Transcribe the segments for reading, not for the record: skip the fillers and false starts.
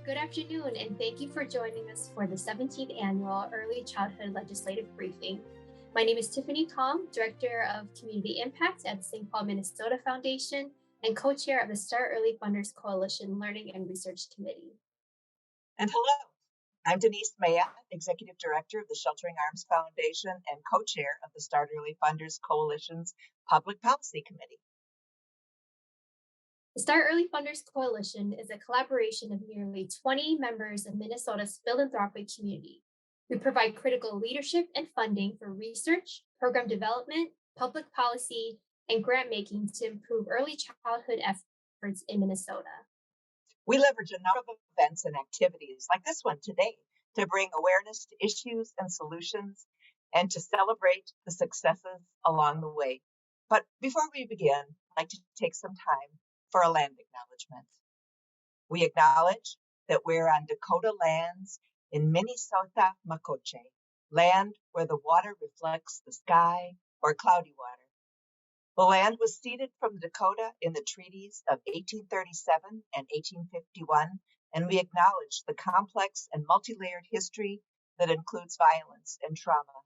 Good afternoon, and thank you for joining us for the 17th Annual Early Childhood Legislative Briefing. My name is Tiffany Grant, Director of Community Impact at St. Paul, Minnesota Foundation and co-chair of the Start Early Funders Coalition Learning and Research Committee. And hello, I'm Denise Maya, Executive Director of the Sheltering Arms Foundation and co-chair of the Start Early Funders Coalition's Public Policy Committee. The Start Early Funders Coalition is a collaboration of nearly 20 members of Minnesota's philanthropic community. We provide critical leadership and funding for research, program development, public policy, and grant making to improve early childhood efforts in Minnesota. We leverage a number of events and activities like this one today to bring awareness to issues and solutions and to celebrate the successes along the way. But before we begin, I'd like to take some time for a land acknowledgement. We acknowledge that we're on Dakota lands in Minnesota Makoche, land where the water reflects the sky or cloudy water. The land was ceded from Dakota in the treaties of 1837 and 1851, and we acknowledge the complex and multi-layered history that includes violence and trauma.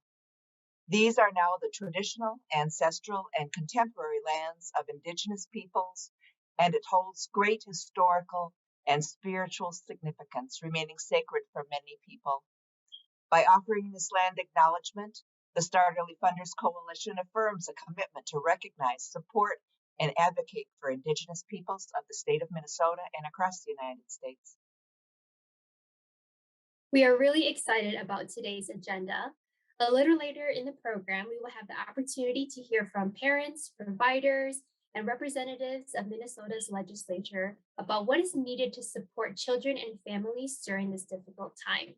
These are now the traditional, ancestral, and contemporary lands of Indigenous peoples, and it holds great historical and spiritual significance, remaining sacred for many people. By offering this land acknowledgement, the Start Early Funders Coalition affirms a commitment to recognize, support, and advocate for Indigenous peoples of the state of Minnesota and across the United States. We are really excited about today's agenda. A little later in the program, we will have the opportunity to hear from parents, providers, and representatives of Minnesota's legislature about what is needed to support children and families during this difficult time.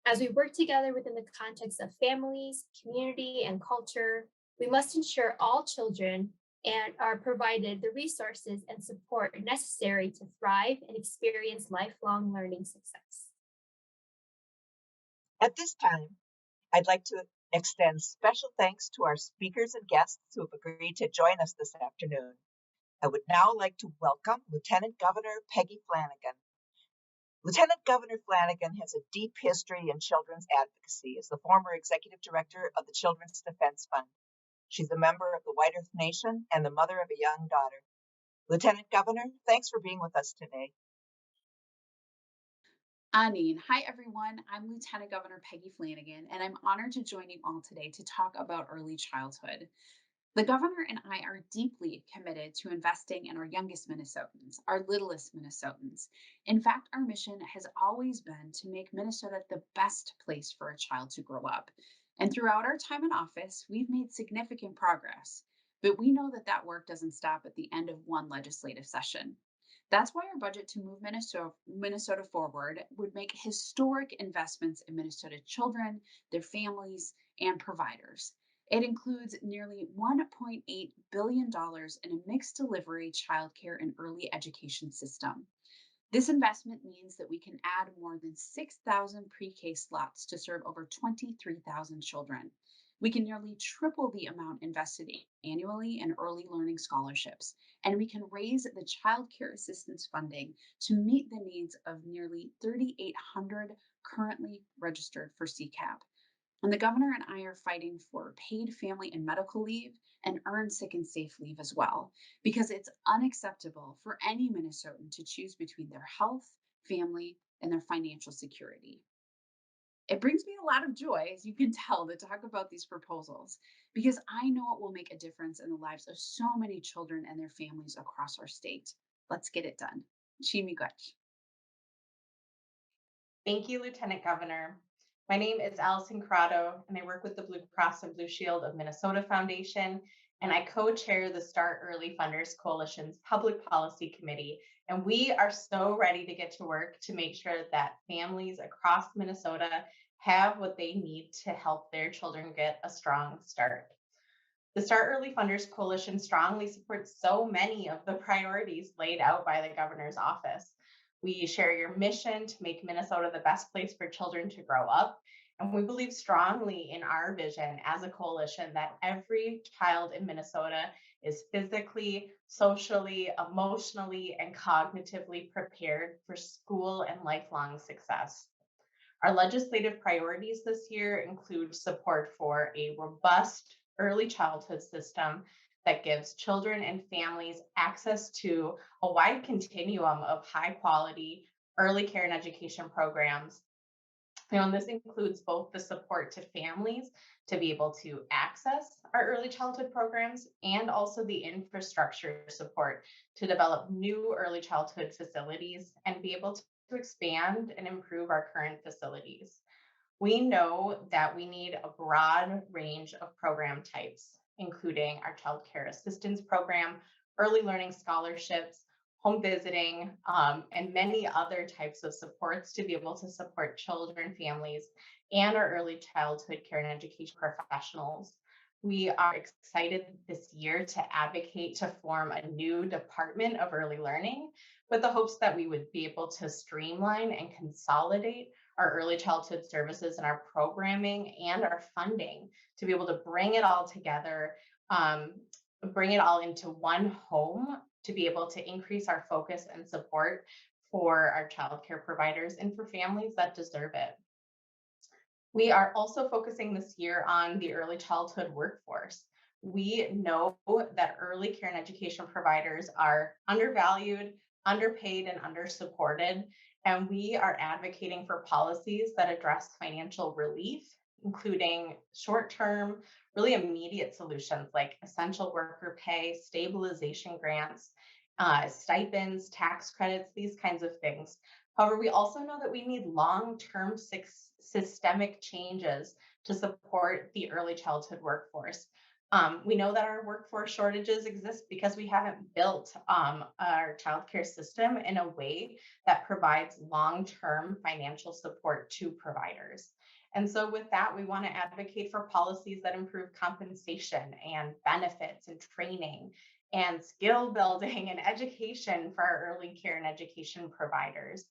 As we work together within the context of families, community, and culture, we must ensure all children are provided the resources and support necessary to thrive and experience lifelong learning success. At this time, I'd like to extend special thanks to our speakers and guests who have agreed to join us this afternoon. I would now like to welcome Lieutenant Governor Peggy Flanagan. Lieutenant Governor Flanagan has a deep history in children's advocacy as the former executive director of the Children's Defense Fund. She's a member of the White Earth Nation and the mother of a young daughter. Lieutenant Governor, thanks for being with us today. Anine. Hi, everyone. I'm Lieutenant Governor Peggy Flanagan, and I'm honored to join you all today to talk about early childhood. The governor and I are deeply committed to investing in our youngest Minnesotans, our littlest Minnesotans. In fact, our mission has always been to make Minnesota the best place for a child to grow up. And throughout our time in office, we've made significant progress, but we know that that work doesn't stop at the end of one legislative session. That's why our budget to move Minnesota forward would make historic investments in Minnesota children, their families, and providers. It includes nearly $1.8 billion in a mixed delivery childcare and early education system. This investment means that we can add more than 6,000 pre-K slots to serve over 23,000 children. We can nearly triple the amount invested annually in early learning scholarships, and we can raise the child care assistance funding to meet the needs of nearly 3,800 currently registered for CCAP. And the governor and I are fighting for paid family and medical leave and earned sick and safe leave as well, because it's unacceptable for any Minnesotan to choose between their health, family, and their financial security. It brings me a lot of joy, as you can tell, to talk about these proposals, because I know it will make a difference in the lives of so many children and their families across our state. Let's get it done. Chimigwech. Thank you, Lieutenant Governor. My name is Allison Corrado, and I work with the Blue Cross and Blue Shield of Minnesota Foundation, and I co-chair the Start Early Funders Coalition's Public Policy Committee. And we are so ready to get to work to make sure that families across Minnesota have what they need to help their children get a strong start. The Start Early Funders Coalition strongly supports so many of the priorities laid out by the governor's office. We share your mission to make Minnesota the best place for children to grow up, And we believe strongly in our vision as a coalition that every child in Minnesota is physically, socially, emotionally, and cognitively prepared for school and lifelong success. Our legislative priorities this year include support for a robust early childhood system that gives children and families access to a wide continuum of high quality early care and education programs. And this includes both the support to families to be able to access our early childhood programs and also the infrastructure support to develop new early childhood facilities and be able to expand and improve our current facilities. We know that we need a broad range of program types, including our child care assistance program, early learning scholarships, home visiting, and many other types of supports to be able to support children, families, and our early childhood care and education professionals. We are excited this year to advocate to form a new Department of Early Learning with the hopes that we would be able to streamline and consolidate our early childhood services and our programming and our funding to be able to bring it all together, bring it all into one home to be able to increase our focus and support for our childcare providers and for families that deserve it. We are also focusing this year on the early childhood workforce. We know that early care and education providers are undervalued, underpaid, and undersupported, and we are advocating for policies that address financial relief, including short-term, really immediate solutions like essential worker pay, stabilization grants, stipends, tax credits, these kinds of things. However, we also know that we need long-term systemic changes to support the early childhood workforce. We know that our workforce shortages exist because we haven't built our childcare system in a way that provides long-term financial support to providers. And so with that, we want to advocate for policies that improve compensation and benefits and training and skill building and education for our early care and education providers.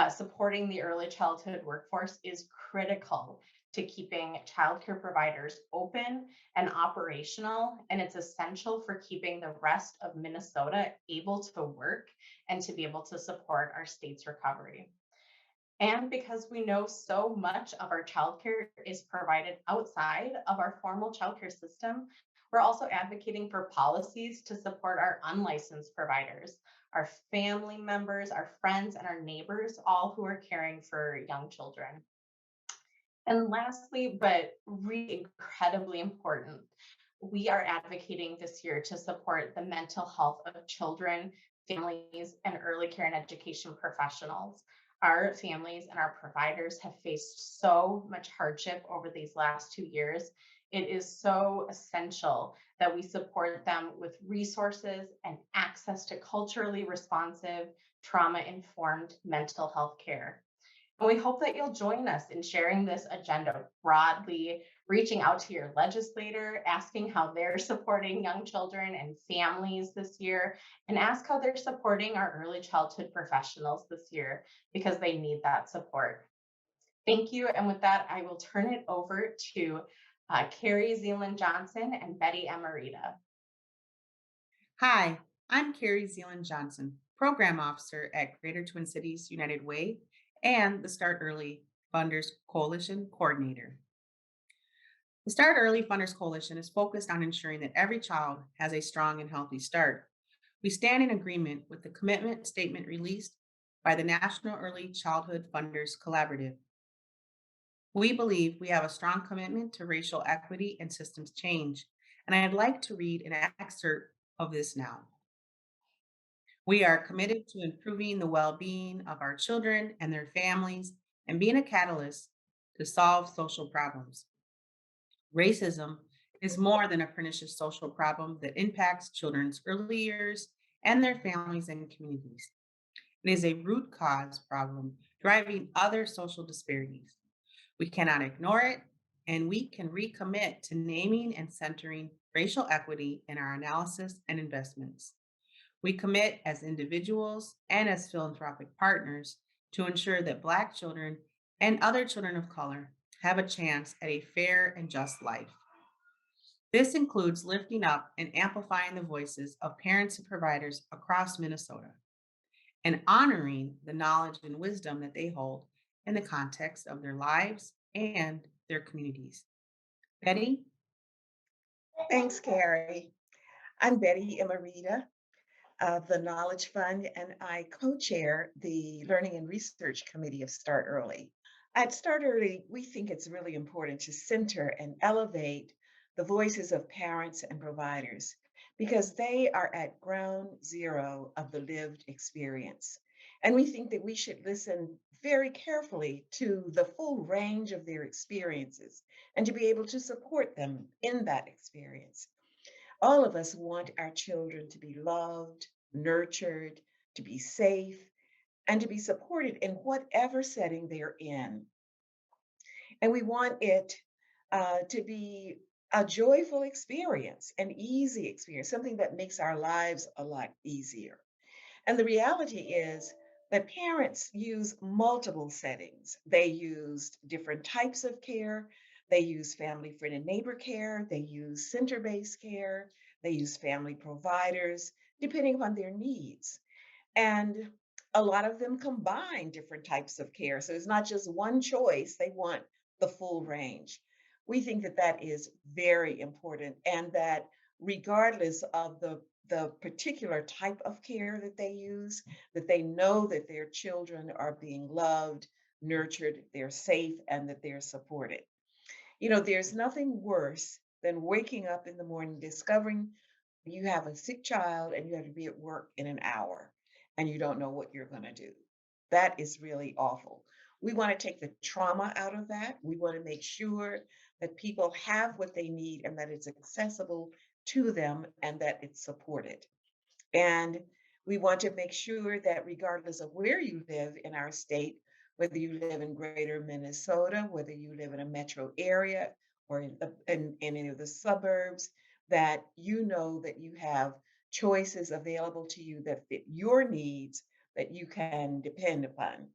Supporting the early childhood workforce is critical to keeping childcare providers open and operational, and it's essential for keeping the rest of Minnesota able to work and to be able to support our state's recovery. And because we know so much of our childcare is provided outside of our formal childcare system, we're also advocating for policies to support our unlicensed providers, our family members, our friends, and our neighbors, all who are caring for young children. And lastly, but really incredibly important, we are advocating this year to support the mental health of children, families, and early care and education professionals. Our families and our providers have faced so much hardship over these last 2 years. It is so essential that we support them with resources and access to culturally responsive, trauma-informed mental health care. And we hope that you'll join us in sharing this agenda broadly, reaching out to your legislator, asking how they're supporting young children and families this year, and ask how they're supporting our early childhood professionals this year because they need that support. Thank you. And with that, I will turn it over to Carrie Zealand Johnson and Betty Amarita. Hi, I'm Carrie Zealand Johnson, Program Officer at Greater Twin Cities United Way and the Start Early Funders Coalition Coordinator. The Start Early Funders Coalition is focused on ensuring that every child has a strong and healthy start. We stand in agreement with the commitment statement released by the National Early Childhood Funders Collaborative. We believe we have a strong commitment to racial equity and systems change, and I'd like to read an excerpt of this now. We are committed to improving the well-being of our children and their families and being a catalyst to solve social problems. Racism is more than a pernicious social problem that impacts children's early years and their families and communities. It is a root cause problem driving other social disparities. We cannot ignore it, and we can recommit to naming and centering racial equity in our analysis and investments. We commit as individuals and as philanthropic partners to ensure that Black children and other children of color have a chance at a fair and just life. This includes lifting up and amplifying the voices of parents and providers across Minnesota and honoring the knowledge and wisdom that they hold in the context of their lives and their communities. Betty? Thanks, Carrie. I'm Betty Emerita of the Knowledge Fund, and I co-chair the Learning and Research Committee of Start Early. At Start Early, we think it's really important to center and elevate the voices of parents and providers because they are at ground zero of the lived experience. And we think that we should listen very carefully to the full range of their experiences and to be able to support them in that experience. All of us want our children to be loved, nurtured, to be safe, and to be supported in whatever setting they're in. And we want it to be a joyful experience, an easy experience, something that makes our lives a lot easier. And the reality is that parents use multiple settings. They use different types of care. They use family, friend, and neighbor care. They use center-based care. They use family providers, depending upon their needs. And a lot of them combine different types of care. So it's not just one choice, they want the full range. We think that that is very important and that regardless of the particular type of care that they use, that they know that their children are being loved, nurtured, they're safe, and that they're supported. You know, there's nothing worse than waking up in the morning discovering you have a sick child and you have to be at work in an hour and you don't know what you're going to do. That is really awful. We want to take the trauma out of that. We want to make sure that people have what they need and that it's accessible to them and that it's supported. And we want to make sure that regardless of where you live in our state, whether you live in greater Minnesota, whether you live in a metro area or in any of the suburbs, that you know that you have choices available to you that fit your needs that you can depend upon.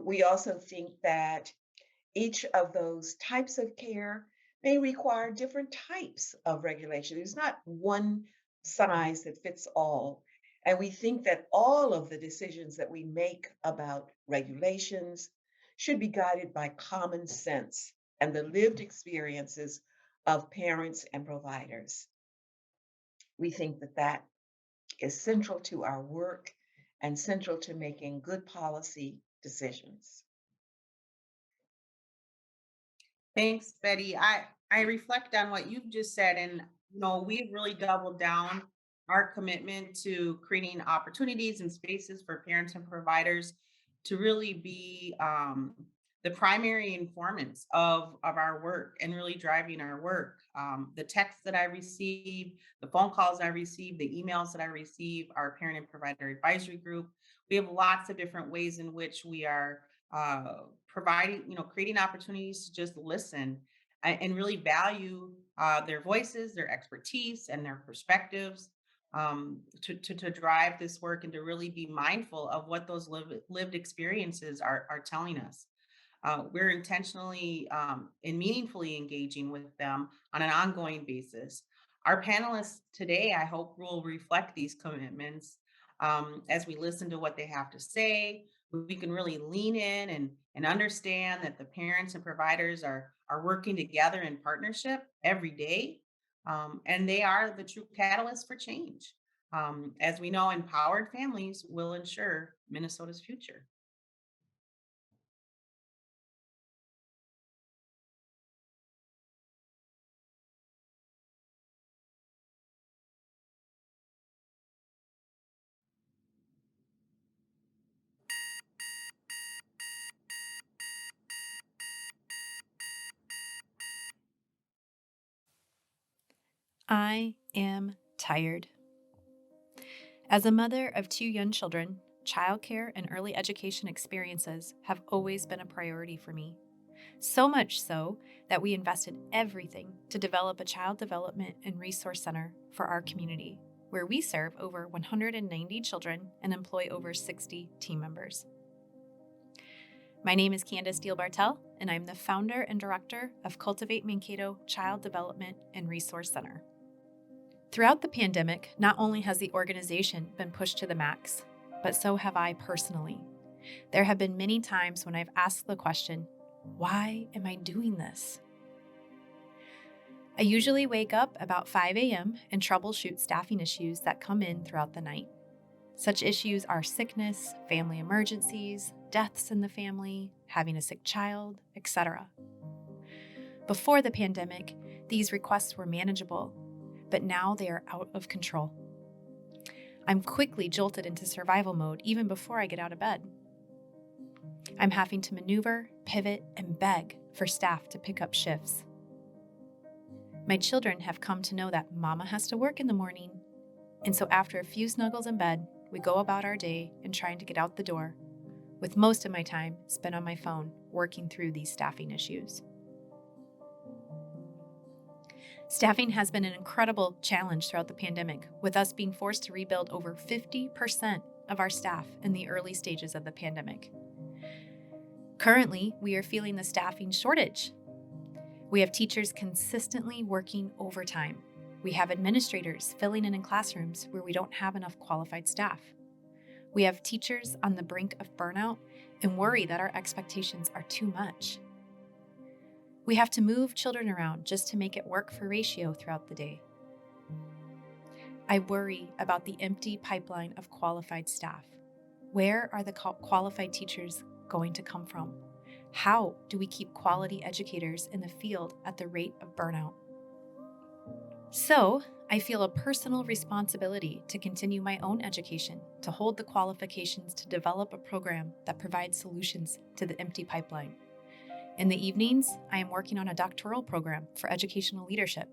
We also think that each of those types of care may require different types of regulation. There's not one size that fits all. And we think that all of the decisions that we make about regulations should be guided by common sense and the lived experiences of parents and providers. We think that that is central to our work and central to making good policy decisions. Thanks, Betty. I reflect on what you've just said, and we've really doubled down our commitment to creating opportunities and spaces for parents and providers to really be the primary informants of our work and really driving our work. The texts that I receive, the phone calls I receive, the emails that I receive, our parent and provider advisory group. We have lots of different ways in which we are providing, creating opportunities to just listen and really value their voices, their expertise, and their perspectives to drive this work and to really be mindful of what those lived experiences are telling us. We're intentionally and meaningfully engaging with them on an ongoing basis. Our panelists today, I hope, will reflect these commitments as we listen to what they have to say. We can really lean in and understand that the parents and providers are working together in partnership every day. And they are the true catalyst for change. As we know, empowered families will ensure Minnesota's future. I am tired. As a mother of 2 young children, childcare and early education experiences have always been a priority for me. So much so that we invested everything to develop a child development and resource center for our community, where we serve over 190 children and employ over 60 team members. My name is Candace Deal-Bartel, and I'm the founder and director of Cultivate Mankato Child Development and Resource Center. Throughout the pandemic, not only has the organization been pushed to the max, but so have I personally. There have been many times when I've asked the question, why am I doing this? I usually wake up about 5 a.m. and troubleshoot staffing issues that come in throughout the night. Such issues are sickness, family emergencies, deaths in the family, having a sick child, etc. Before the pandemic, these requests were manageable, but now they are out of control. I'm quickly jolted into survival mode even before I get out of bed. I'm having to maneuver, pivot, and beg for staff to pick up shifts. My children have come to know that Mama has to work in the morning, and so after a few snuggles in bed, we go about our day and trying to get out the door, with most of my time spent on my phone working through these staffing issues. Staffing has been an incredible challenge throughout the pandemic, with us being forced to rebuild over 50% of our staff in the early stages of the pandemic. Currently, we are feeling the staffing shortage. We have teachers consistently working overtime. We have administrators filling in classrooms where we don't have enough qualified staff. We have teachers on the brink of burnout and worry that our expectations are too much. We have to move children around just to make it work for ratio throughout the day. I worry about the empty pipeline of qualified staff. Where are the qualified teachers going to come from? How do we keep quality educators in the field at the rate of burnout? So, I feel a personal responsibility to continue my own education, to hold the qualifications to develop a program that provides solutions to the empty pipeline. In the evenings, I am working on a doctoral program for educational leadership.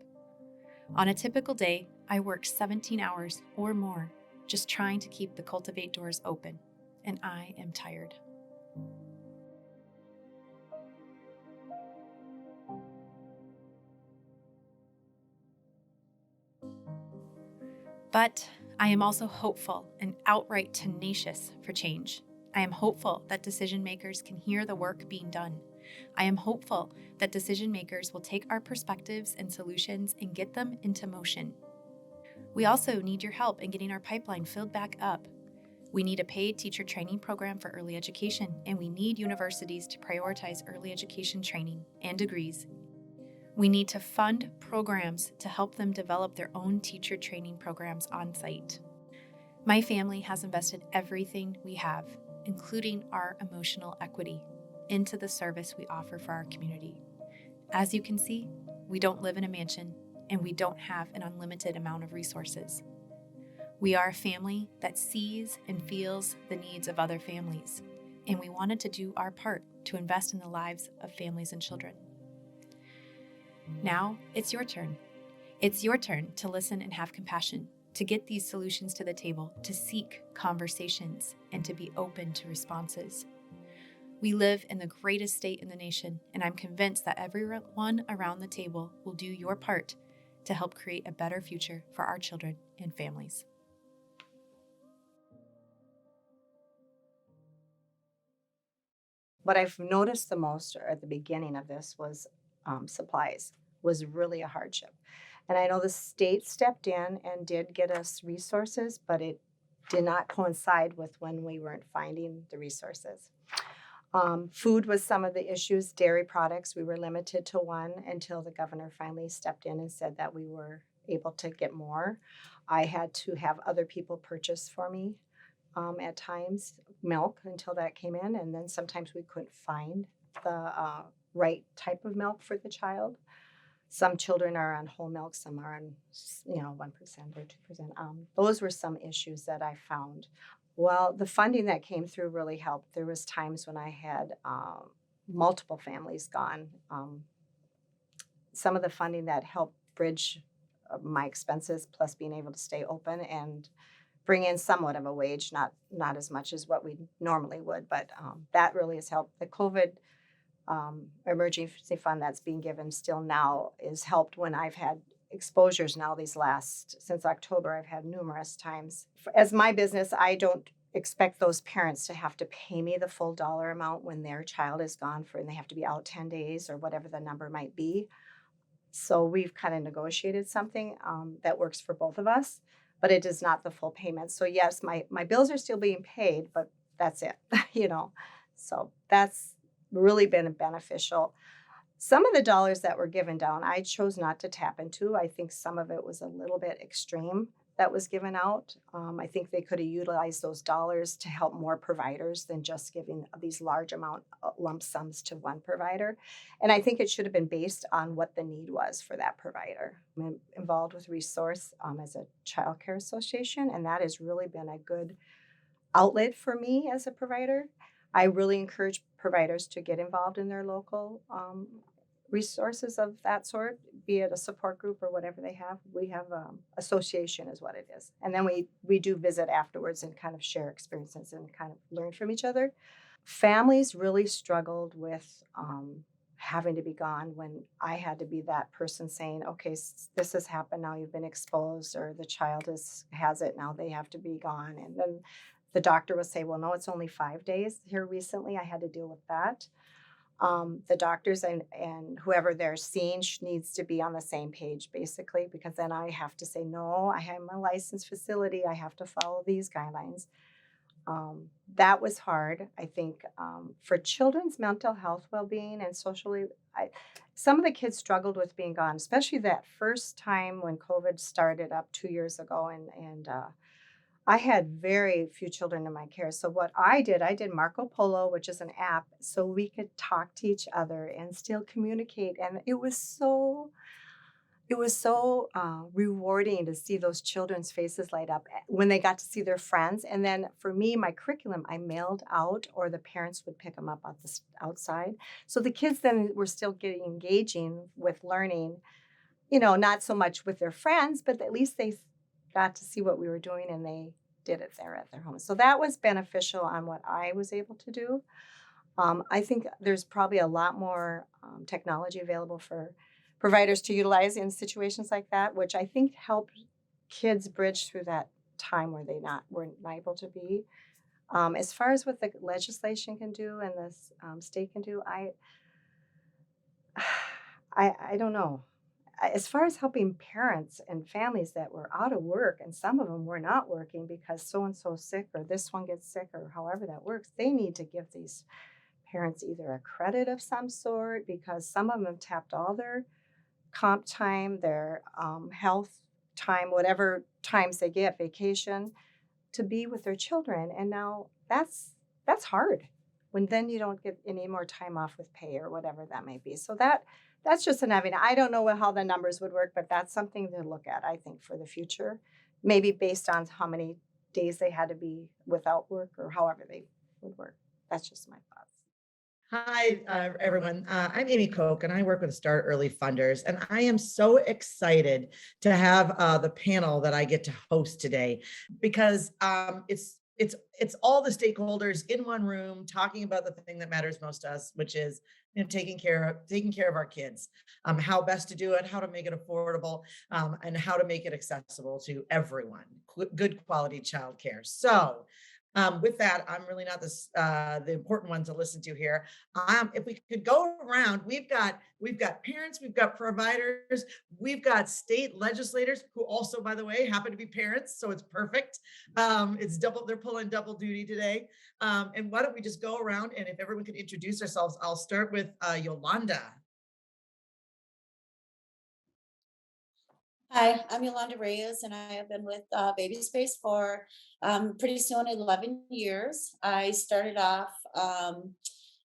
On a typical day, I work 17 hours or more just trying to keep the Cultivate doors open, and I am tired. But I am also hopeful and outright tenacious for change. I am hopeful that decision makers can hear the work being done. I am hopeful that decision makers will take our perspectives and solutions and get them into motion. We also need your help in getting our pipeline filled back up. We need a paid teacher training program for early education, and we need universities to prioritize early education training and degrees. We need to fund programs to help them develop their own teacher training programs on site. My family has invested everything we have, including our emotional equity, into the service we offer for our community. As you can see, we don't live in a mansion, and we don't have an unlimited amount of resources. We are a family that sees and feels the needs of other families, and we wanted to do our part to invest in the lives of families and children. Now, it's your turn. It's your turn to listen and have compassion, to get these solutions to the table, to seek conversations, and to be open to responses. We live in the greatest state in the nation, and I'm convinced that everyone around the table will do your part to help create a better future for our children and families. What I've noticed the most at the beginning of this was supplies was really a hardship. And I know the state stepped in and did get us resources, but it did not coincide with when we weren't finding the resources. Food was some of the issues. Dairy products, we were limited to one until the governor finally stepped in and said that we were able to get more. I had to have other people purchase for me at times, milk until that came in, and then sometimes we couldn't find the right type of milk for the child. Some children are on whole milk, some are on 1% or 2%. Those were some issues that I found. Well, the funding that came through really helped. There was times when I had multiple families gone. Some of the funding that helped bridge my expenses, plus being able to stay open and bring in somewhat of a wage, not as much as what we normally would, but that really has helped. The COVID emergency fund that's being given still now is helped when I've had exposures now since October. I've had numerous times. As my business, I don't expect those parents to have to pay me the full dollar amount when their child is gone for, and they have to be out 10 days or whatever the number might be. So we've kind of negotiated something that works for both of us, but it is not the full payment. So yes, my bills are still being paid, but that's it, you know. So that's really been beneficial. Some of the dollars that were given down, I chose not to tap into. I think some of it was a little bit extreme that was given out. I think they could have utilized those dollars to help more providers than just giving these large amount lump sums to one provider. And I think it should have been based on what the need was for that provider. I'm involved with Resource as a child care association, and that has really been a good outlet for me as a provider. I really encourage providers to get involved in their local resources of that sort, be it a support group or whatever they have. We have association is what it is. And then we do visit afterwards and kind of share experiences and kind of learn from each other. Families really struggled with having to be gone when I had to be that person saying, okay, this has happened, now you've been exposed, or the child has it, now they have to be gone. And then the doctor would say, well, no, it's only 5 days. Here recently, I had to deal with that. The doctors and whoever they're seeing needs to be on the same page, basically, because then I have to say, no, I have a licensed facility. I have to follow these guidelines. That was hard, I think, for children's mental health well-being and socially. Some of the kids struggled with being gone, especially that first time when COVID started up 2 years ago, and I had very few children in my care. So what I did Marco Polo, which is an app, so we could talk to each other and still communicate. And it was so rewarding to see those children's faces light up when they got to see their friends. And then for me, my curriculum, I mailed out, or the parents would pick them up outside. So the kids then were still getting engaging with learning, not so much with their friends, but at least they got to see what we were doing, and they did it there at their home. So that was beneficial on what I was able to do. I think there's probably a lot more technology available for providers to utilize in situations like that, which I think helped kids bridge through that time where they weren't able to be. As far as what the legislation can do and the state can do, I don't know. As far as helping parents and families that were out of work, and some of them were not working because so-and-so sick, or this one gets sick, or however that works, they need to give these parents either a credit of some sort, because some of them have tapped all their comp time, their health time, whatever times they get, vacation, to be with their children. And now that's hard when then you don't get any more time off with pay or whatever that may be. So that's just an avenue. I don't know how the numbers would work, but that's something to look at, I think, for the future, maybe based on how many days they had to be without work or however they would work. That's just my thoughts. Hi, everyone. I'm Amy Koch, and I work with Start Early Funders, and I am so excited to have the panel that I get to host today, because it's all the stakeholders in one room talking about the thing that matters most to us, which is taking care of our kids, how best to do it, how to make it affordable, and how to make it accessible to everyone. Good quality childcare. So. With that, I'm really not the important one to listen to here. If we could go around, we've got parents, we've got providers, we've got state legislators who also, by the way, happen to be parents, so it's perfect. It's double; they're pulling double duty today. And why don't we just go around, and if everyone could introduce ourselves, I'll start with Yolanda. Hi, I'm Yolanda Reyes, and I have been with Baby Space for pretty soon 11 years. I started off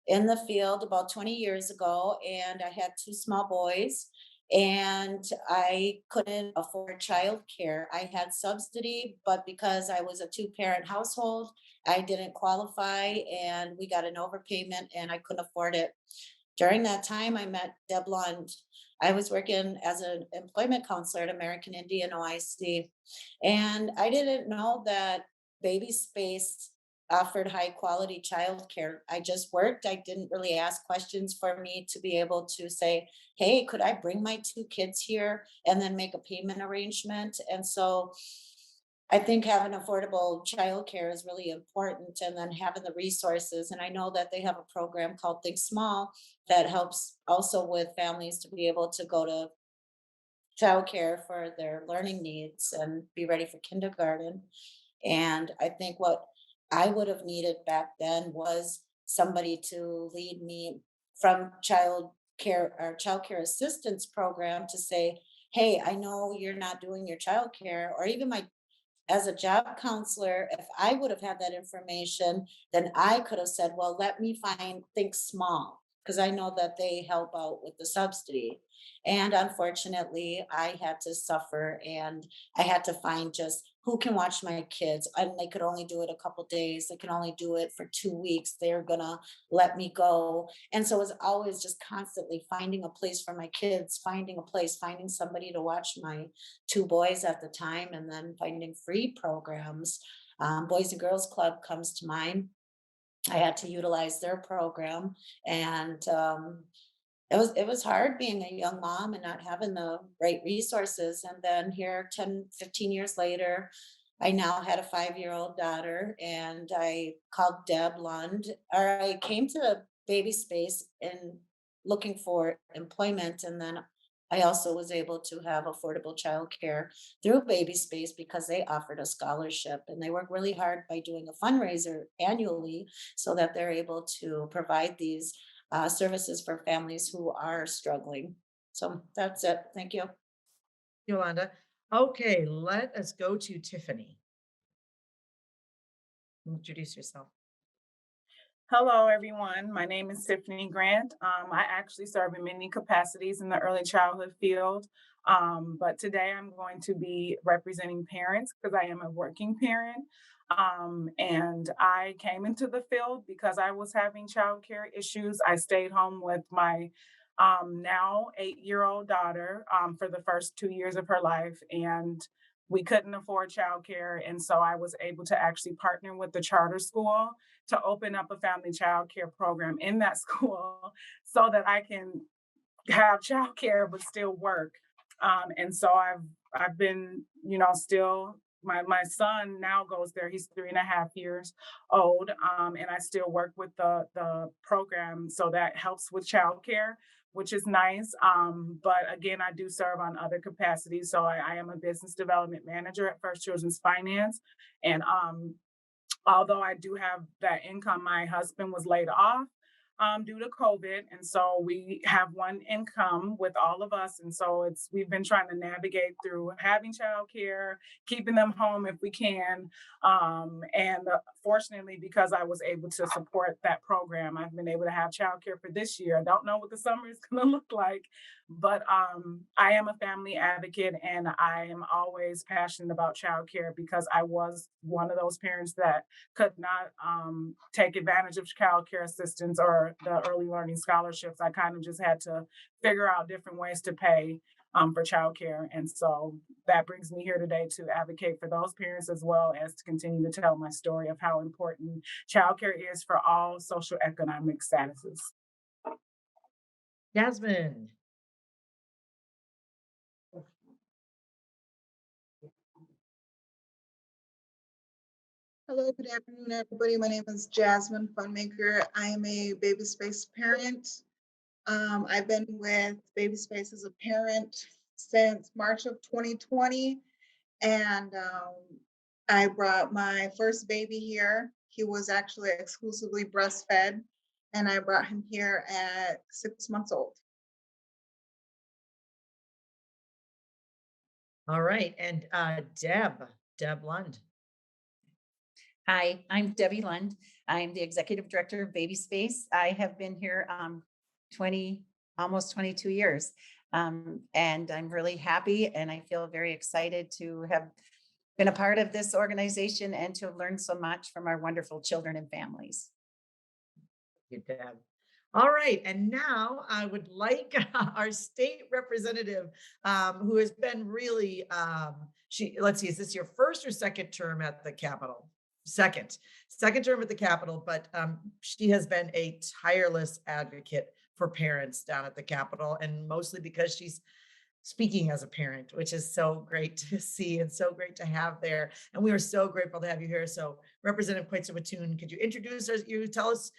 in the field about 20 years ago, and I had 2 small boys, and I couldn't afford childcare. I had subsidy, but because I was a 2-parent household, I didn't qualify, and we got an overpayment, and I couldn't afford it. During that time, I met Deb Lund. I was working as an employment counselor at American Indian OIC, and I didn't know that Baby Space offered high quality childcare. I just worked. I didn't really ask questions for me to be able to say, hey, could I bring my 2 kids here and then make a payment arrangement? And so I think having affordable childcare is really important, and then having the resources. And I know that they have a program called Think Small that helps also with families to be able to go to childcare for their learning needs and be ready for kindergarten. And I think what I would have needed back then was somebody to lead me from child care or child care assistance program to say, hey, I know you're not doing your child care, or even my as a job counselor, if I would have had that information, then I could have said, well, let me think small, because I know that they help out with the subsidy. And unfortunately, I had to suffer and I had to find just who can watch my kids. And they could only do it a couple days. They can only do it for 2 weeks. They're gonna let me go. And so it's always just constantly finding a place for my kids, finding a place, finding somebody to watch my two boys at the time, and then finding free programs. Boys and Girls Club comes to mind. I had to utilize their program, and it was hard being a young mom and not having the right resources. And then here, 10, 15 years later, I now had a 5-year-old daughter, and I called Deb Lund, or I came to Baby Space in looking for employment, and then I also was able to have affordable childcare through Baby Space because they offered a scholarship, and they work really hard by doing a fundraiser annually so that they're able to provide these services for families who are struggling. So that's it. Thank you. Yolanda. Okay, let us go to Tiffany. Introduce yourself. Hello, everyone. My name is Tiffany Grant. I actually serve in many capacities in the early childhood field, but today I'm going to be representing parents because I am a working parent. And I came into the field because I was having childcare issues. I stayed home with my now 8-year-old daughter for the first 2 years of her life, and we couldn't afford childcare. And so I was able to actually partner with the charter school to open up a family child care program in that school so that I can have childcare but still work. And so I've been, still my son now goes there. He's 3.5 years old, and I still work with the program, so that helps with childcare, which is nice. But again, I do serve on other capacities. So I am a business development manager at First Children's Finance, and although I do have that income, my husband was laid off due to COVID. And so we have one income with all of us. And so we've been trying to navigate through having childcare, keeping them home if we can. And fortunately, because I was able to support that program, I've been able to have childcare for this year. I don't know what the summer is going to look like, but I am a family advocate, and I am always passionate about childcare because I was one of those parents that could not take advantage of childcare assistance or the early learning scholarships. I kind of just had to figure out different ways to pay for childcare. And so that brings me here today to advocate for those parents, as well as to continue to tell my story of how important childcare is for all socioeconomic statuses. Jasmine. Hello, good afternoon, everybody. My name is Jasmine Funmaker. I am a Baby Space parent. I've been with Baby Space as a parent since March of 2020, and I brought my first baby here. He was actually exclusively breastfed, and I brought him here at 6 months old. All right, and Deb Lund. Hi, I'm Debbie Lund. I'm the Executive Director of Baby Space. I have been here almost 22 years. And I'm really happy, and I feel very excited to have been a part of this organization and to have learned so much from our wonderful children and families. Thank you, Deb. All right, and now I would like our state representative, who has been really, let's see, is this your first or second term at the Capitol? Second term at the Capitol, but she has been a tireless advocate for parents down at the Capitol, and mostly because she's speaking as a parent, which is so great to see and so great to have there. And we are so grateful to have you here. So Representative Quetzalcoatl, could you introduce you, tell us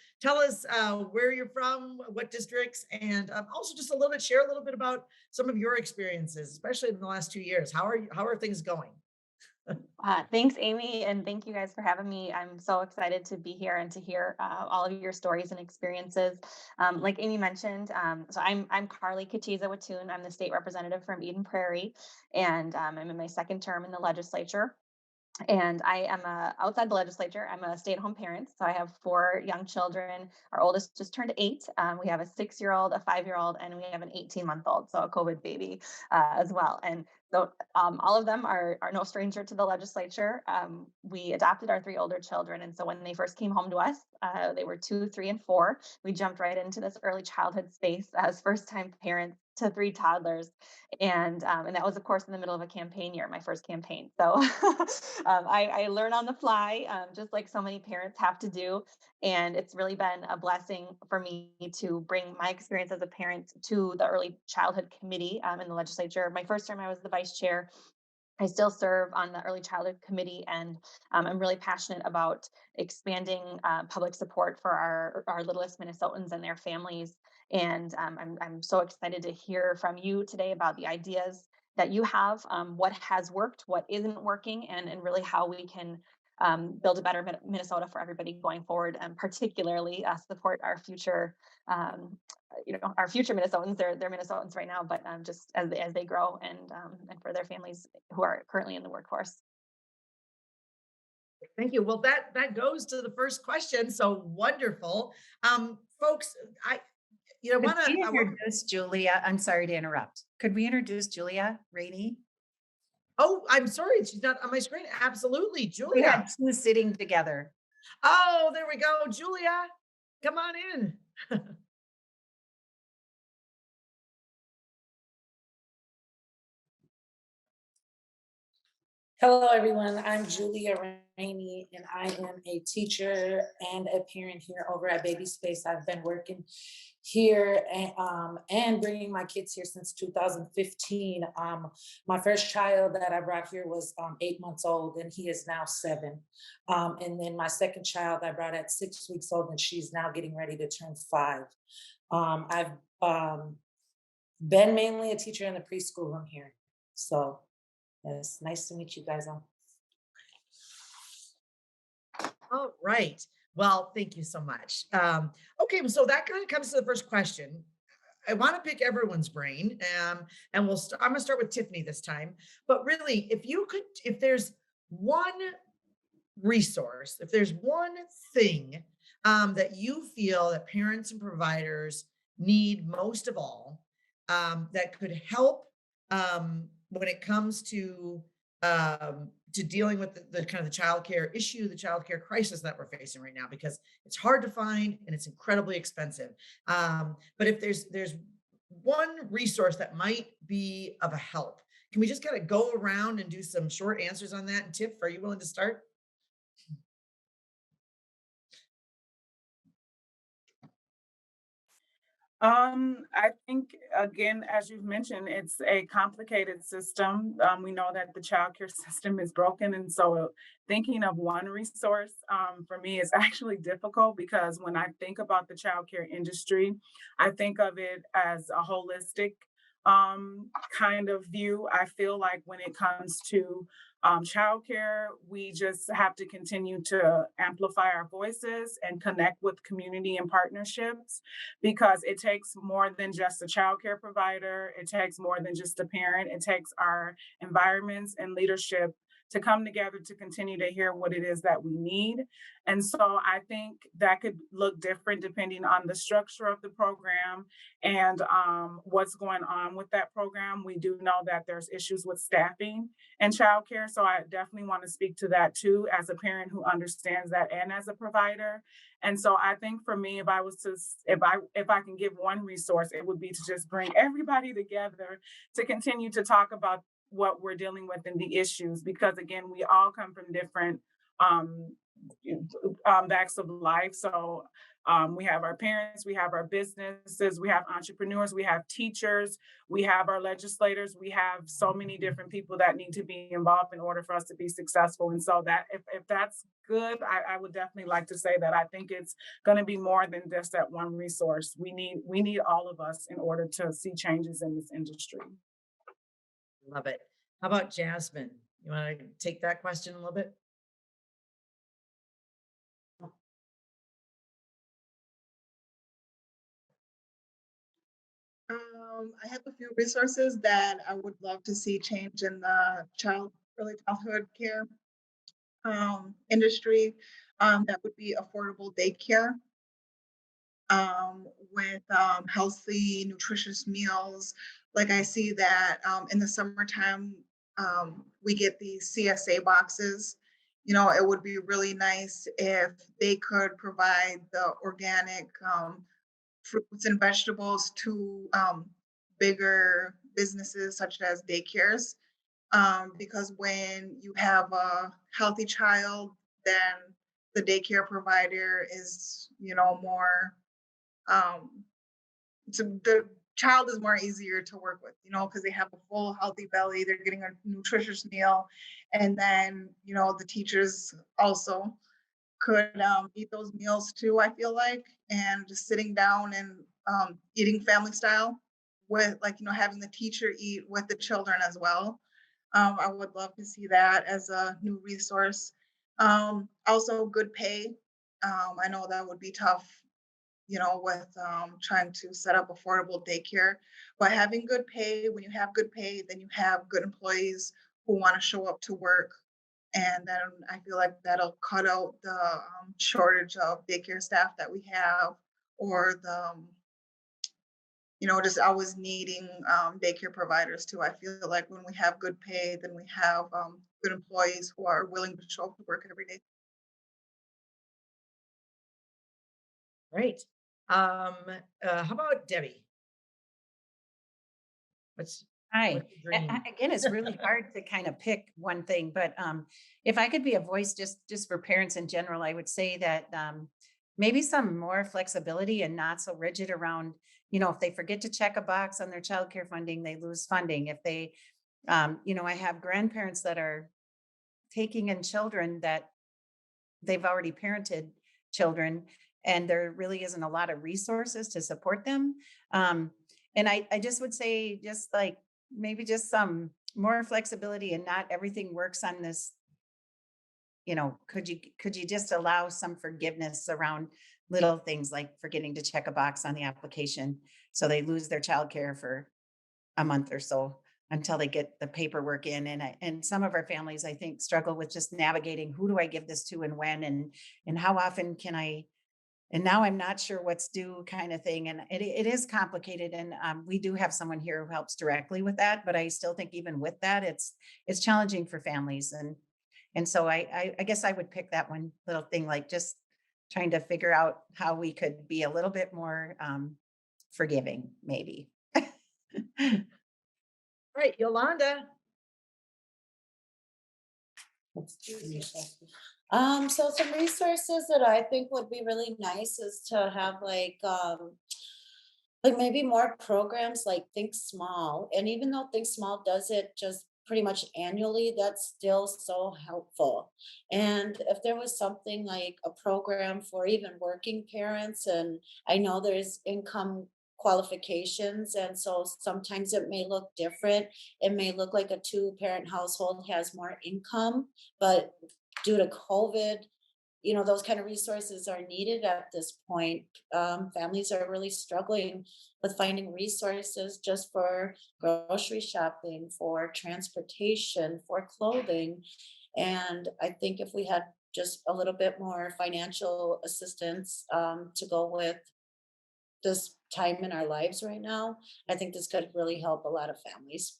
where you're from, what districts, and also just a little bit, share a little bit about some of your experiences, especially in the last 2 years. How are things going? Thanks, Amy, and thank you guys for having me. I'm so excited to be here and to hear all of your stories and experiences. Like Amy mentioned, so I'm Carly Katiza-Watun. I'm the state representative from Eden Prairie, and I'm in my second term in the legislature. And I am outside the legislature. I'm a stay-at-home parent, so I have 4 young children. Our oldest just turned 8. We have a 6-year-old, a 5-year-old, and we have an 18-month-old, so a COVID baby as well. And so all of them are no stranger to the legislature. We adopted our 3 older children, and so when they first came home to us, they were 2, 3, and 4. We jumped right into this early childhood space as first-time parents to 3 toddlers, and that was, of course, in the middle of a campaign year, my first campaign. So I learn on the fly, just like so many parents have to do. And it's really been a blessing for me to bring my experience as a parent to the Early Childhood Committee in the legislature. My first term, I was the vice chair. I still serve on the Early Childhood Committee, and I'm really passionate about expanding public support for our littlest Minnesotans and their families. And I'm so excited to hear from you today about the ideas that you have, what has worked, what isn't working, and really how we can build a better Minnesota for everybody going forward, and particularly support our future our future Minnesotans. They're Minnesotans right now, but just as they grow, and for their families who are currently in the workforce. Thank you. Well, that goes to the first question. So wonderful. Folks, I want Could we to introduce Julia? I'm sorry to interrupt. Could we introduce Julia Rainey? Oh, I'm sorry, she's not on my screen. Absolutely, We Julia. had 2 sitting together. Oh, there we go. Julia, come on in. Hello, everyone. I'm Julia Rainey, and I am a teacher and a parent here over at Baby Space. I've been working here and bringing my kids here since 2015. My first child that I brought here was 8 months old, and he is now 7. And then my second child I brought at 6 weeks old, and she's now getting ready to turn 5. I've been mainly a teacher in the preschool room here. So it's nice to meet you guys all. All right. Well, thank you so much. Okay, so that kind of comes to the first question. I want to pick everyone's brain, and I'm going to start with Tiffany this time. But really, if there's one resource, if there's one thing that you feel that parents and providers need most of all, that could help when it comes to dealing with the kind of the childcare issue, the childcare crisis that we're facing right now, because it's hard to find and it's incredibly expensive. But if there's one resource that might be of a help, can we just kind of go around and do some short answers on that? And Tiff, are you willing to start? I think, again, as you've mentioned, it's a complicated system. We know that the childcare system is broken. And so thinking of one resource for me is actually difficult, because when I think about the childcare industry, I think of it as a holistic kind of view. I feel like when it comes to childcare, we just have to continue to amplify our voices and connect with community and partnerships, because it takes more than just a childcare provider. It takes more than just a parent. It takes our environments and leadership to come together to continue to hear what it is that we need. And so I think that could look different depending on the structure of the program and what's going on with that program. We do know that there's issues with staffing and childcare. So I definitely want to speak to that too, as a parent who understands that and as a provider. And so I think for me, if I can give one resource, it would be to just bring everybody together to continue to talk about what we're dealing with and the issues, because again, we all come from different um, backs of life. So we have our parents, we have our businesses, we have entrepreneurs, we have teachers, we have our legislators, we have so many different people that need to be involved in order for us to be successful. And so that if that's good, I would definitely like to say that I think it's going to be more than just that one resource. We need all of us in order to see changes in this industry. Love it. How about Jasmine? You want to take that question a little bit? I have a few resources that I would love to see change in the early childhood care industry. That would be affordable daycare with healthy, nutritious meals. Like I see that in the summertime, we get these CSA boxes. It would be really nice if they could provide the organic fruits and vegetables to bigger businesses such as daycares. Because when you have a healthy child, then the daycare provider is, more, so the child is more easier to work with, because they have a full healthy belly, they're getting a nutritious meal. And then, the teachers also could eat those meals too, I feel like, and just sitting down and eating family style with having the teacher eat with the children as well. I would love to see that as a new resource. Also good pay. I know that would be tough, with trying to set up affordable daycare, but having good pay, when you have good pay, then you have good employees who want to show up to work. And then I feel like that'll cut out the shortage of daycare staff that we have, or the, just always needing daycare providers too. I feel like when we have good pay, then we have good employees who are willing to show up to work every day. Great. How about Debbie? Hi. What's your dream? Again, it's really hard to kind of pick one thing, but if I could be a voice just for parents in general, I would say that maybe some more flexibility and not so rigid around, if they forget to check a box on their childcare funding, they lose funding. If they, I have grandparents that are taking in children that they've already parented children, and there really isn't a lot of resources to support them. And I just would say, just like maybe just some more flexibility, and not everything works on this. Could you just allow some forgiveness around little things like forgetting to check a box on the application, so they lose their childcare for a month or so until they get the paperwork in. And some of our families, I think, struggle with just navigating, who do I give this to and when, and how often can I, and now I'm not sure what's due, kind of thing. And it is complicated. And we do have someone here who helps directly with that, but I still think even with that, it's challenging for families. And so I guess I would pick that one little thing, like just trying to figure out how we could be a little bit more forgiving, maybe. Right, Yolanda. So some resources that I think would be really nice is to have like maybe more programs like Think Small. And even though Think Small does it just pretty much annually, that's still so helpful. And if there was something like a program for even working parents, and I know there's income qualifications, and so sometimes it may look different. It may look like a two-parent household has more income, but due to COVID, those kind of resources are needed at this point. Families are really struggling with finding resources just for grocery shopping, for transportation, for clothing. And I think if we had just a little bit more financial assistance to go with this time in our lives right now, I think this could really help a lot of families.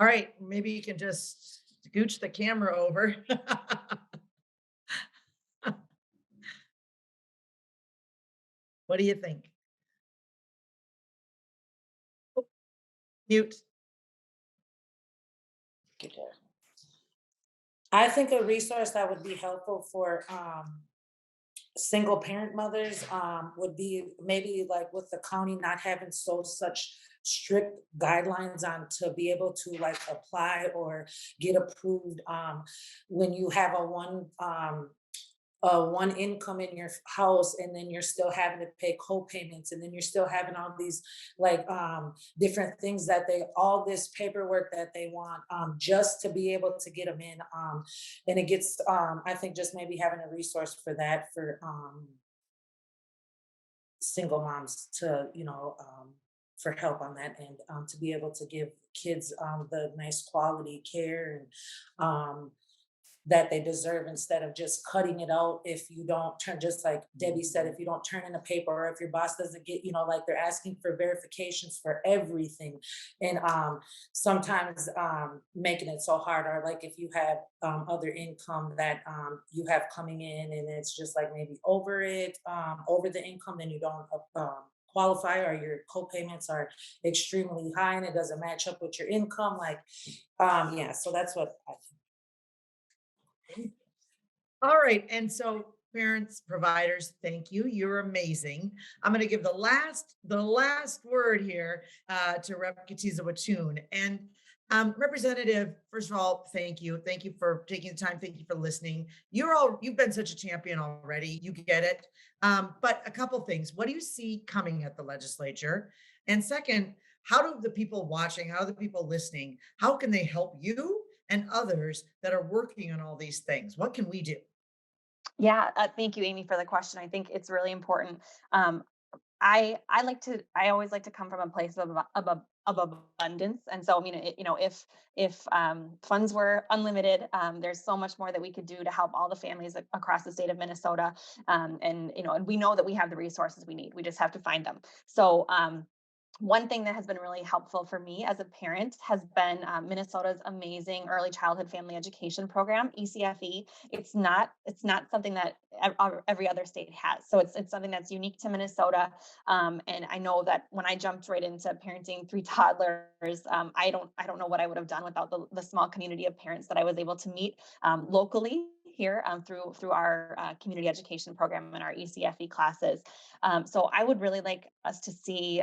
All right, maybe you can just scooch the camera over. What do you think? Oh, mute. I think a resource that would be helpful for single parent mothers would be maybe like with the county not having such strict guidelines on to be able to like apply or get approved when you have one income in your house, and then you're still having to pay co-payments, and then you're still having all these like different things that all this paperwork that they want just to be able to get them in. And it gets I think just maybe having a resource for that for single moms to for help on that end, to be able to give kids the nice quality care and that they deserve, instead of just cutting it out if you don't turn, just like Debbie said, if you don't turn in a paper, or if your boss doesn't get, like they're asking for verifications for everything. And sometimes making it so hard, or like if you have other income that you have coming in and it's just like maybe over the income, then you don't qualify, or your co-payments are extremely high and it doesn't match up with your income. Like, yeah, so that's what I think. All right. And so parents, providers, thank you. You're amazing. I'm going to give the last word here to Rep. Katiza Watoon. And Representative, first of all, thank you. Thank you for taking the time. Thank you for listening. You've been such a champion already. You get it. But a couple things. What do you see coming at the legislature? And second, how do the people watching, how do the people listening, how can they help you and others that are working on all these things? What can we do? Yeah, thank you, Amy, for the question. I think it's really important. I always like to come from a place of abundance, and so I mean, if funds were unlimited, there's so much more that we could do to help all the families across the state of Minnesota, and we know that we have the resources we need. We just have to find them. So. One thing that has been really helpful for me as a parent has been Minnesota's amazing early childhood family education program, ECFE. It's not something that every other state has, so it's something that's unique to Minnesota. And I know that when I jumped right into parenting 3 toddlers, I don't know what I would have done without the small community of parents that I was able to meet locally here through our community education program and our ECFE classes. So I would really like us to see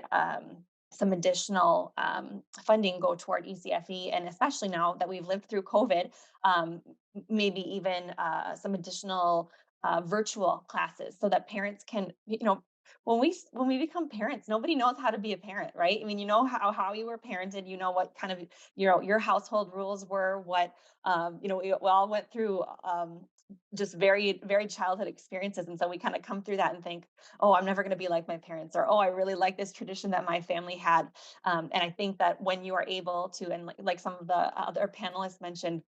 some additional funding go toward ECFE, and especially now that we've lived through COVID, maybe even some additional virtual classes, so that parents can, when we become parents, nobody knows how to be a parent, right? I mean, how you were parented, what kind of your household rules were, what we all went through just very, very childhood experiences. And so we kind of come through that and think, oh, I'm never going to be like my parents, or, oh, I really like this tradition that my family had. And I think that when you are able to, and like some of the other panelists mentioned,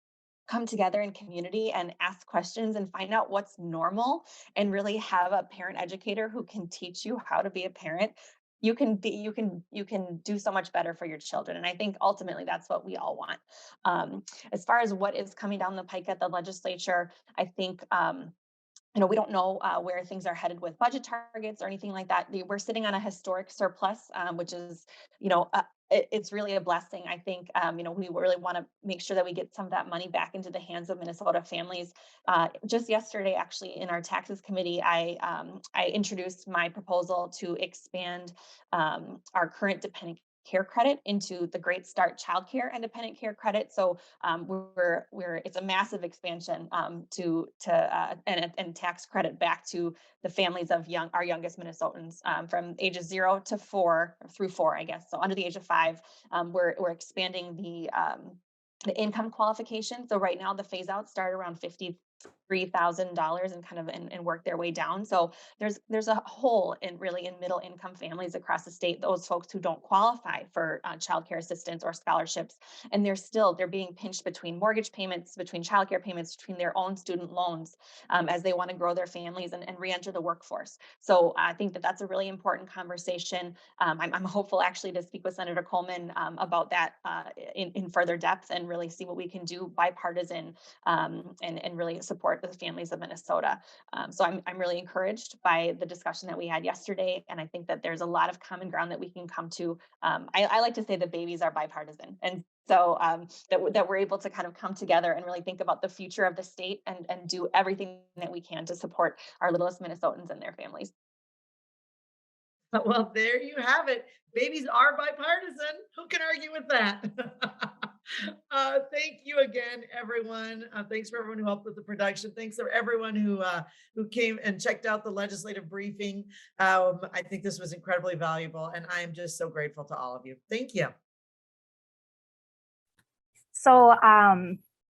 come together in community and ask questions and find out what's normal, and really have a parent educator who can teach you how to be a parent, you can do so much better for your children. And I think ultimately that's what we all want. As far as what is coming down the pike at the legislature, I think we don't know where things are headed with budget targets or anything like that. We're sitting on a historic surplus, which is, it's really a blessing. I think, we really want to make sure that we get some of that money back into the hands of Minnesota families. Just yesterday, actually, in our taxes committee, I introduced my proposal to expand our current dependent care credit into the Great Start childcare and dependent care credit. So it's a massive expansion and tax credit back to the families of our youngest Minnesotans from ages 0 to 4 through 4, I guess. So under the age of 5, we're expanding the income qualification. So right now the phase out start around $53,000 and kind of and work their way down. So there's a hole in middle income families across the state, those folks who don't qualify for childcare assistance or scholarships, and they're being pinched between mortgage payments, between childcare payments, between their own student loans as they want to grow their families and re-enter the workforce. So I think that that's a really important conversation. I'm hopeful actually to speak with Senator Coleman about that in further depth, and really see what we can do bipartisan and really support the families of Minnesota. So I'm really encouraged by the discussion that we had yesterday. And I think that there's a lot of common ground that we can come to. I like to say that babies are bipartisan. And so that we're able to kind of come together and really think about the future of the state and do everything that we can to support our littlest Minnesotans and their families. Well, there you have it. Babies are bipartisan. Who can argue with that? Thank you again, everyone. Thanks for everyone who helped with the production. Thanks for everyone who came and checked out the legislative briefing. I think this was incredibly valuable, and I am just so grateful to all of you. Thank you. So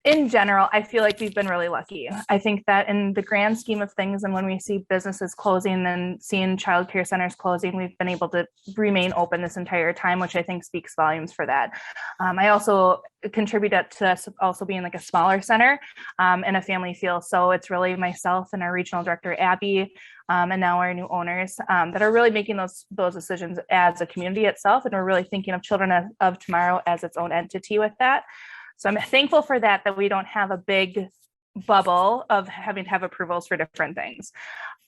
in general, I feel like we've been really lucky. I think that in the grand scheme of things, and when we see businesses closing and seeing childcare centers closing, we've been able to remain open this entire time, which I think speaks volumes for that. I also contribute to us also being like a smaller center and a family feel. So it's really myself and our regional director, Abby, and now our new owners that are really making those decisions as a community itself. And we're really thinking of children of tomorrow as its own entity with that. So I'm thankful for that we don't have a big bubble of having to have approvals for different things.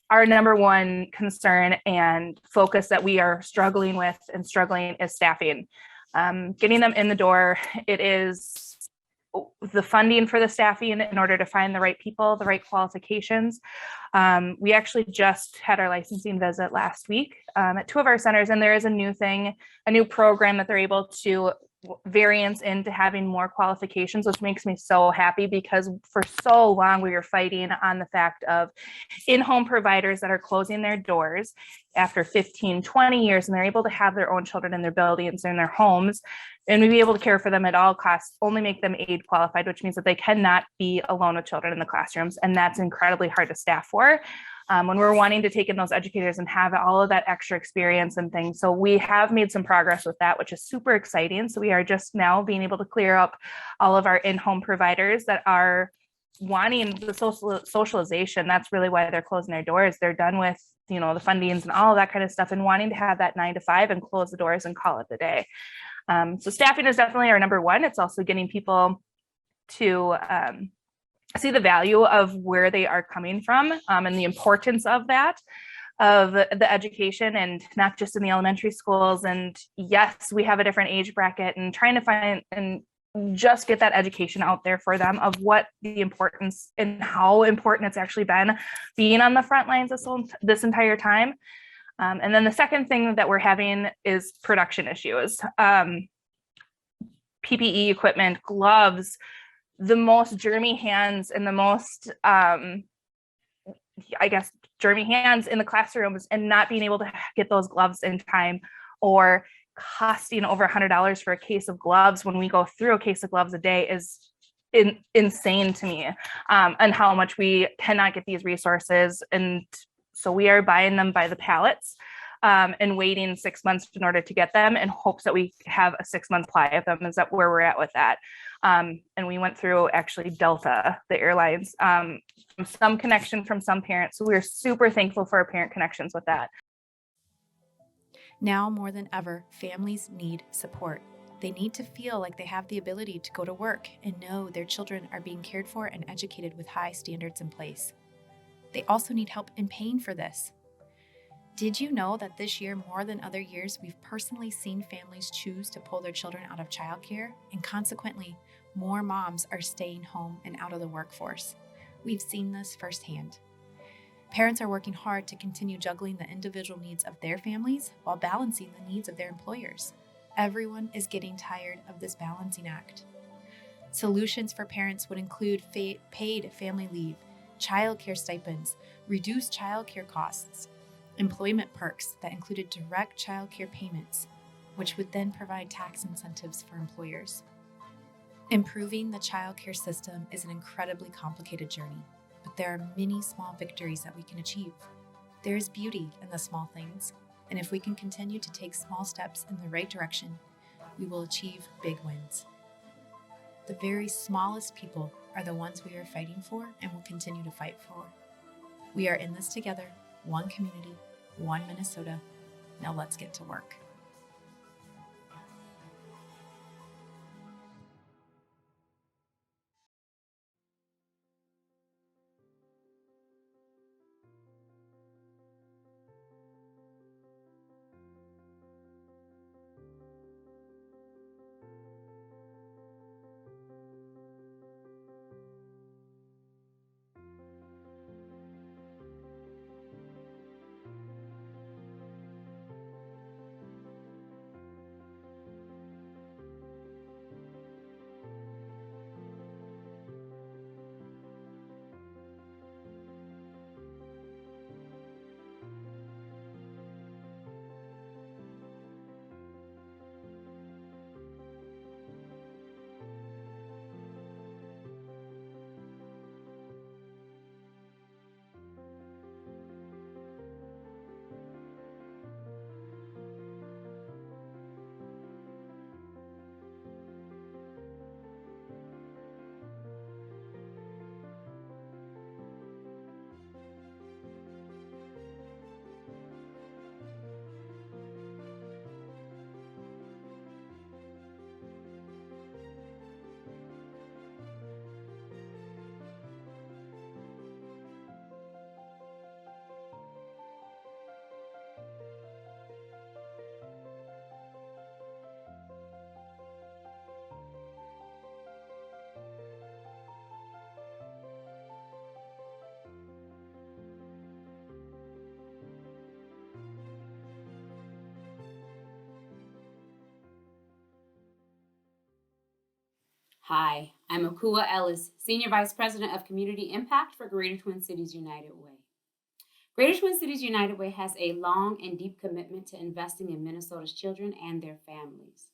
Our number one concern and focus that we are struggling is staffing. Getting them in the door. It is the funding for the staffing in order to find the right people, the right qualifications. We actually just had our licensing visit last week at 2 of our centers, and there is a new program that they're able to variance into having more qualifications, which makes me so happy, because for so long we were fighting on the fact of in-home providers that are closing their doors after 15, 20 years, and they're able to have their own children in their buildings, in their homes, and we be able to care for them at all costs, only make them aid qualified, which means that they cannot be alone with children in the classrooms. And that's incredibly hard to staff for. When we're wanting to take in those educators and have all of that extra experience and things. So we have made some progress with that, which is super exciting. So we are just now being able to clear up all of our in-home providers that are wanting the socialization. That's really why they're closing their doors. They're done with, the fundings and all of that kind of stuff, and wanting to have that 9 to 5 and close the doors and call it a day. So staffing is definitely our number one. It's also getting people to see the value of where they are coming from and the importance of that, of the education, and not just in the elementary schools. And yes, we have a different age bracket, and trying to find and just get that education out there for them of what the importance and how important it's actually been being on the front lines this entire time. And then the second thing that we're having is production issues. PPE equipment, gloves, the most germy hands and the most, germy hands in the classrooms, and not being able to get those gloves in time, or costing over $100 for a case of gloves when we go through a case of gloves a day is insane to me, and how much we cannot get these resources. And so we are buying them by the pallets and waiting 6 months in order to get them, in hopes that we have a 6-month supply of them. Is that where we're at with that? And we went through actually Delta, the airlines, some connection from some parents. So we're super thankful for our parent connections with that. Now more than ever, families need support. They need to feel like they have the ability to go to work and know their children are being cared for and educated with high standards in place. They also need help in paying for this. Did you know that this year, more than other years, we've personally seen families choose to pull their children out of childcare, and consequently, more moms are staying home and out of the workforce? We've seen this firsthand. Parents are working hard to continue juggling the individual needs of their families while balancing the needs of their employers. Everyone is getting tired of this balancing act. Solutions for parents would include paid family leave, childcare stipends, reduced childcare costs, employment perks that included direct childcare payments, which would then provide tax incentives for employers. Improving the childcare system is an incredibly complicated journey, but there are many small victories that we can achieve. There is beauty in the small things, and if we can continue to take small steps in the right direction, we will achieve big wins. The very smallest people are the ones we are fighting for and will continue to fight for. We are in this together, one community, one Minnesota. Now let's get to work. Hi, I'm Akua Ellis, Senior Vice President of Community Impact for Greater Twin Cities United Way. Greater Twin Cities United Way has a long and deep commitment to investing in Minnesota's children and their families.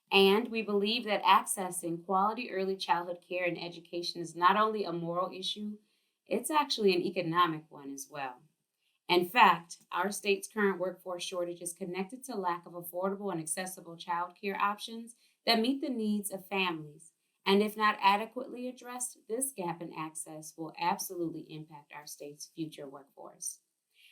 And we believe that accessing quality early childhood care and education is not only a moral issue, it's actually an economic one as well. In fact, our state's current workforce shortage is connected to lack of affordable and accessible child care options that meet the needs of families. And if not adequately addressed, this gap in access will absolutely impact our state's future workforce.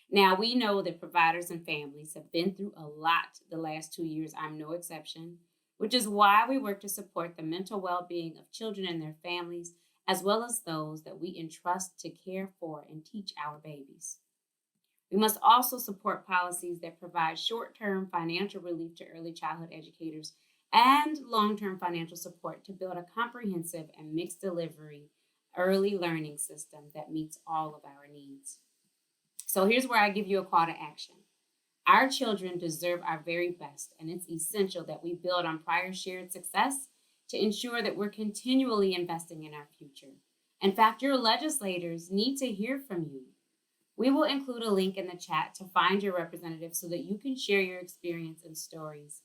Now, we know that providers and families have been through a lot the last 2 years. I'm no exception, which is why we work to support the mental well-being of children and their families, as well as those that we entrust to care for and teach our babies. We must also support policies that provide short-term financial relief to early childhood educators and long-term financial support to build a comprehensive and mixed delivery early learning system that meets all of our needs. So here's where I give you a call to action. Our children deserve our very best, and it's essential that we build on prior shared success to ensure that we're continually investing in our future. In fact, your legislators need to hear from you. We will include a link in the chat to find your representative so that you can share your experience and stories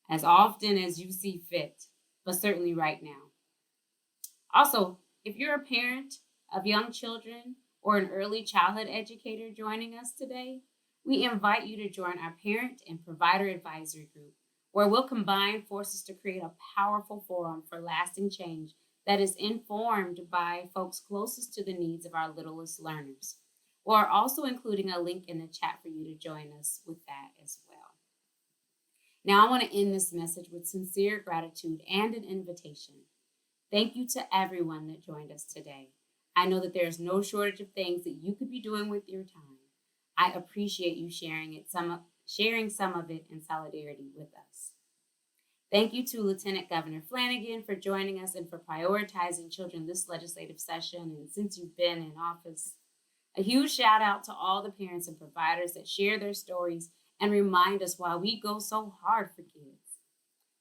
as often as you see fit, but certainly right now. Also, if you're a parent of young children or an early childhood educator joining us today, we invite you to join our parent and provider advisory group, where we'll combine forces to create a powerful forum for lasting change that is informed by folks closest to the needs of our littlest learners. We're also including a link in the chat for you to join us with that as well. Now, I want to end this message with sincere gratitude and an invitation. Thank you to everyone that joined us today. I know that there's no shortage of things that you could be doing with your time. I appreciate you sharing some of it in solidarity with us. Thank you to Lieutenant Governor Flanagan for joining us and for prioritizing children this legislative session and since you've been in office. A huge shout out to all the parents and providers that share their stories and remind us why we go so hard for kids.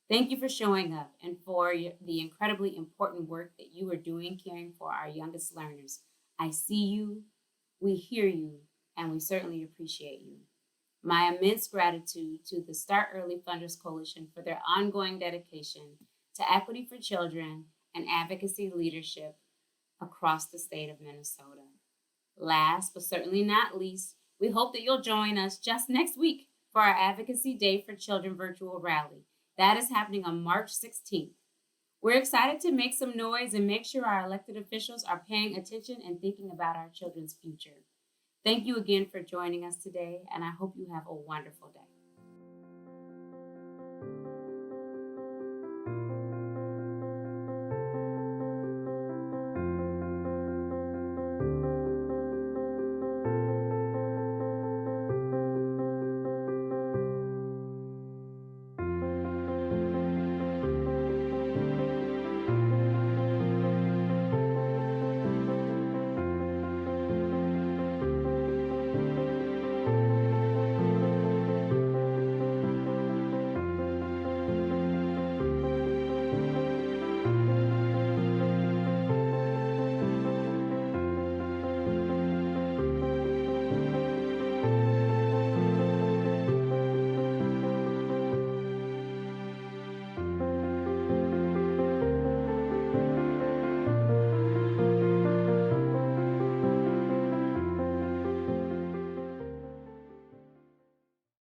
Thank you for showing up and for the incredibly important work that you are doing caring for our youngest learners. I see you, we hear you, and we certainly appreciate you. My immense gratitude to the Start Early Funders Coalition for their ongoing dedication to equity for children and advocacy leadership across the state of Minnesota. Last but certainly not least, we hope that you'll join us just next week for our Advocacy Day for Children virtual rally. That is happening on March 16th. We're excited to make some noise and make sure our elected officials are paying attention and thinking about our children's future. Thank you again for joining us today, and I hope you have a wonderful day.